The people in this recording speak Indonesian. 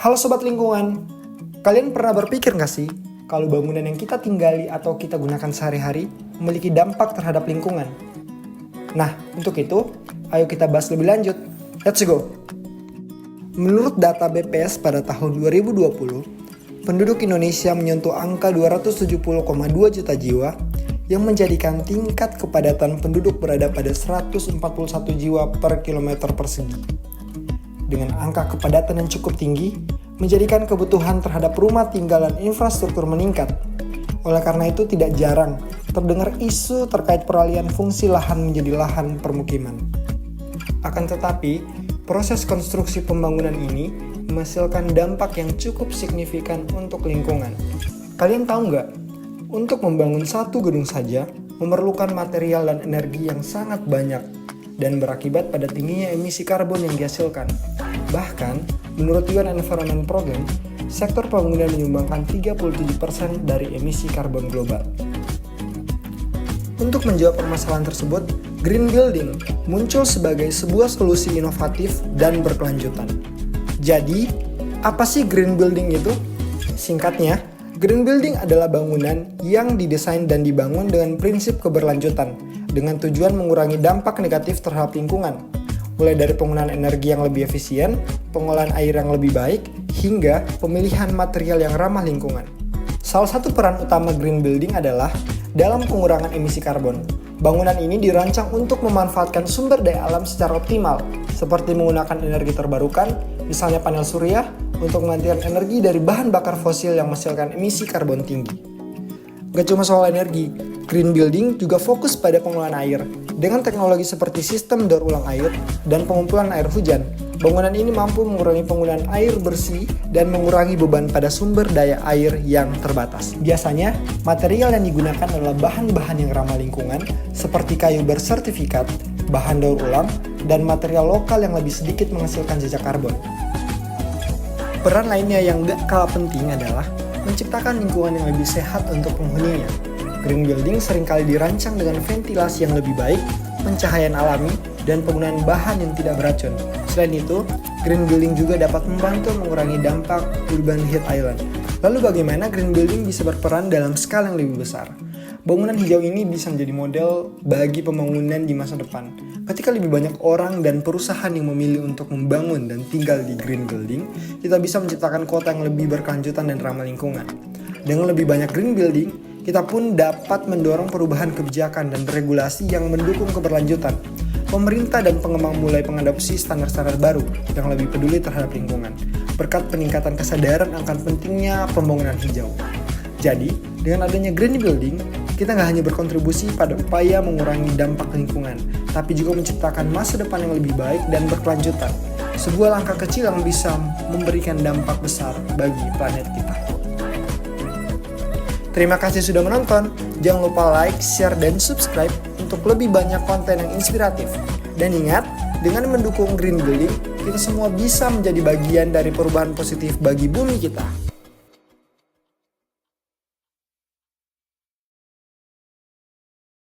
Halo Sobat Lingkungan, kalian pernah berpikir gak sih kalau bangunan yang kita tinggali atau kita gunakan sehari-hari memiliki dampak terhadap lingkungan? Nah, untuk itu, ayo kita bahas lebih lanjut. Let's go! Menurut data BPS pada tahun 2020, penduduk Indonesia menyentuh angka 270,2 juta jiwa yang menjadikan tingkat kepadatan penduduk berada pada 141 jiwa per kilometer persegi. Dengan angka kepadatan yang cukup tinggi, menjadikan kebutuhan terhadap rumah tinggal dan infrastruktur meningkat. Oleh karena itu tidak jarang terdengar isu terkait peralihan fungsi lahan menjadi lahan permukiman. Akan tetapi, proses konstruksi pembangunan ini menghasilkan dampak yang cukup signifikan untuk lingkungan. Kalian tahu nggak? Untuk membangun satu gedung saja memerlukan material dan energi yang sangat banyak dan berakibat pada tingginya emisi karbon yang dihasilkan. Bahkan, menurut UN Environment Program, sektor bangunan menyumbangkan 37% dari emisi karbon global. Untuk menjawab permasalahan tersebut, green building muncul sebagai sebuah solusi inovatif dan berkelanjutan. Jadi, apa sih green building itu? Singkatnya, green building adalah bangunan yang didesain dan dibangun dengan prinsip keberlanjutan, dengan tujuan mengurangi dampak negatif terhadap lingkungan, mulai dari penggunaan energi yang lebih efisien, pengolahan air yang lebih baik, hingga pemilihan material yang ramah lingkungan. Salah satu peran utama green building adalah dalam pengurangan emisi karbon. Bangunan ini dirancang untuk memanfaatkan sumber daya alam secara optimal, seperti menggunakan energi terbarukan, misalnya panel surya, untuk menggantikan energi dari bahan bakar fosil yang menghasilkan emisi karbon tinggi. Gak cuma soal energi, green building juga fokus pada pengelolaan air. Dengan teknologi seperti sistem daur ulang air dan pengumpulan air hujan, bangunan ini mampu mengurangi penggunaan air bersih dan mengurangi beban pada sumber daya air yang terbatas. Biasanya, material yang digunakan adalah bahan-bahan yang ramah lingkungan seperti kayu bersertifikat, bahan daur ulang, dan material lokal yang lebih sedikit menghasilkan jejak karbon. Peran lainnya yang gak kalah penting adalah menciptakan lingkungan yang lebih sehat untuk penghuninya. Green building seringkali dirancang dengan ventilasi yang lebih baik, pencahayaan alami, dan penggunaan bahan yang tidak beracun. Selain itu, green building juga dapat membantu mengurangi dampak urban heat island. Lalu bagaimana green building bisa berperan dalam skala yang lebih besar? Bangunan hijau ini bisa menjadi model bagi pembangunan di masa depan. Ketika lebih banyak orang dan perusahaan yang memilih untuk membangun dan tinggal di green building, kita bisa menciptakan kota yang lebih berkelanjutan dan ramah lingkungan. Dengan lebih banyak green building, kita pun dapat mendorong perubahan kebijakan dan regulasi yang mendukung keberlanjutan. Pemerintah dan pengembang mulai mengadopsi standar-standar baru yang lebih peduli terhadap lingkungan, berkat peningkatan kesadaran akan pentingnya pembangunan hijau. Jadi, dengan adanya green building, kita nggak hanya berkontribusi pada upaya mengurangi dampak lingkungan, tapi juga menciptakan masa depan yang lebih baik dan berkelanjutan. Sebuah langkah kecil yang bisa memberikan dampak besar bagi planet kita. Terima kasih sudah menonton. Jangan lupa like, share, dan subscribe untuk lebih banyak konten yang inspiratif. Dan ingat, dengan mendukung green building, kita semua bisa menjadi bagian dari perubahan positif bagi bumi kita.